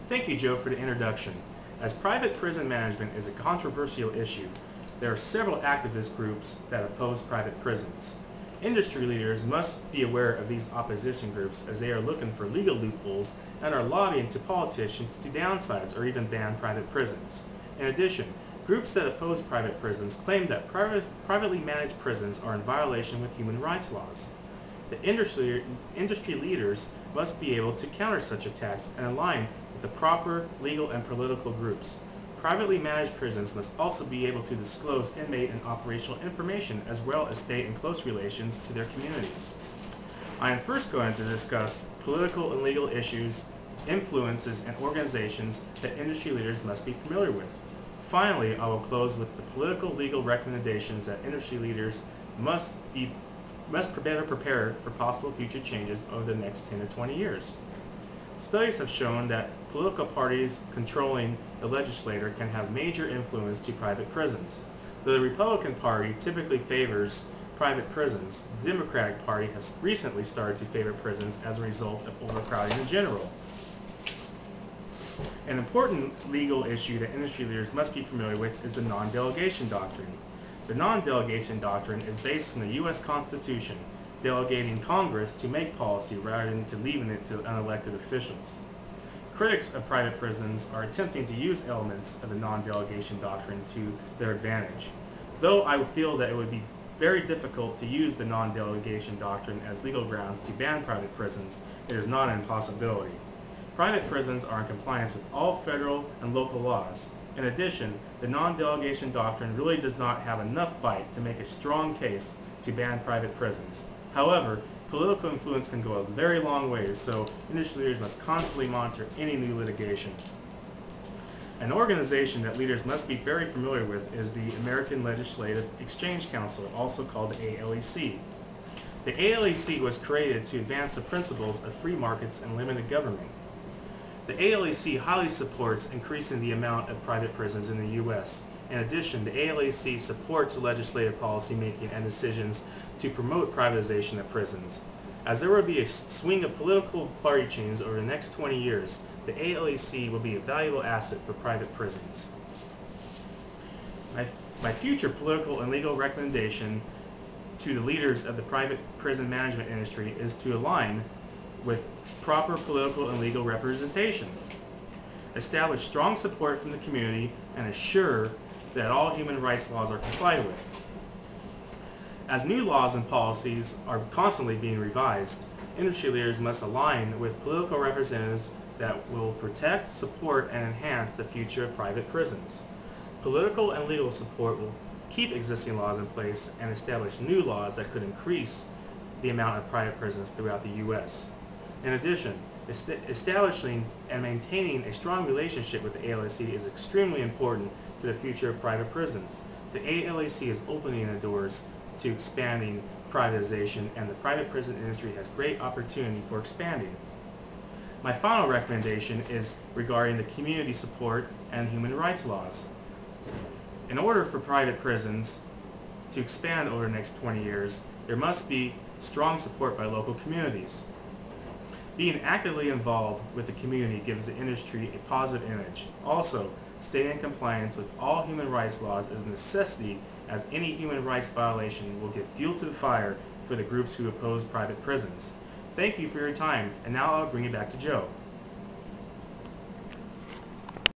Thank you, Joe, for the introduction. As private prison management is a controversial issue, there are several activist groups that oppose private prisons. Industry leaders must be aware of these opposition groups as they are looking for legal loopholes and are lobbying to politicians to downsize or even ban private prisons. In addition, groups that oppose private prisons claim that privately managed prisons are in violation with human rights laws. The industry leaders must be able to counter such attacks and align with the proper legal and political groups. Privately managed prisons must also be able to disclose inmate and operational information as well as stay in close relations to their communities. I am first going to discuss political and legal issues, influences, and organizations that industry leaders must be familiar with. Finally, I will close with the political legal recommendations that industry leaders must better prepare for possible future changes over the next 10 to 20 years. Studies have shown that political parties controlling the legislature can have major influence to private prisons. Though the Republican Party typically favors private prisons, the Democratic Party has recently started to favor prisons as a result of overcrowding in general. An important legal issue that industry leaders must be familiar with is the non-delegation doctrine. The non-delegation doctrine is based on the U.S. Constitution, delegating Congress to make policy rather than to leaving it to unelected officials. Critics of private prisons are attempting to use elements of the non-delegation doctrine to their advantage. Though I feel that it would be very difficult to use the non-delegation doctrine as legal grounds to ban private prisons, it is not an impossibility. Private prisons are in compliance with all federal and local laws. In addition, the non-delegation doctrine really does not have enough bite to make a strong case to ban private prisons. However, political influence can go a very long ways, so industry leaders must constantly monitor any new litigation. An organization that leaders must be very familiar with is the American Legislative Exchange Council, also called the ALEC. The ALEC was created to advance the principles of free markets and limited government. The ALEC highly supports increasing the amount of private prisons in the U.S. In addition, the ALEC supports legislative policy making and decisions to promote privatization of prisons. As there will be a swing of political party change over the next 20 years, the ALEC will be a valuable asset for private prisons. My future political and legal recommendation to the leaders of the private prison management industry is to align with proper political and legal representation. Establish strong support from the community and assure that all human rights laws are complied with. As new laws and policies are constantly being revised, industry leaders must align with political representatives that will protect, support, and enhance the future of private prisons. Political and legal support will keep existing laws in place and establish new laws that could increase the amount of private prisons throughout the U.S. In addition, establishing and maintaining a strong relationship with the ALEC is extremely important for the future of private prisons. The ALEC is opening the doors to expanding privatization, and the private prison industry has great opportunity for expanding. My final recommendation is regarding the community support and human rights laws. In order for private prisons to expand over the next 20 years, there must be strong support by local communities. Being actively involved with the community gives the industry a positive image. Also, staying in compliance with all human rights laws is a necessity, as any human rights violation will give fuel to the fire for the groups who oppose private prisons. Thank you for your time, and now I'll bring it back to Joe.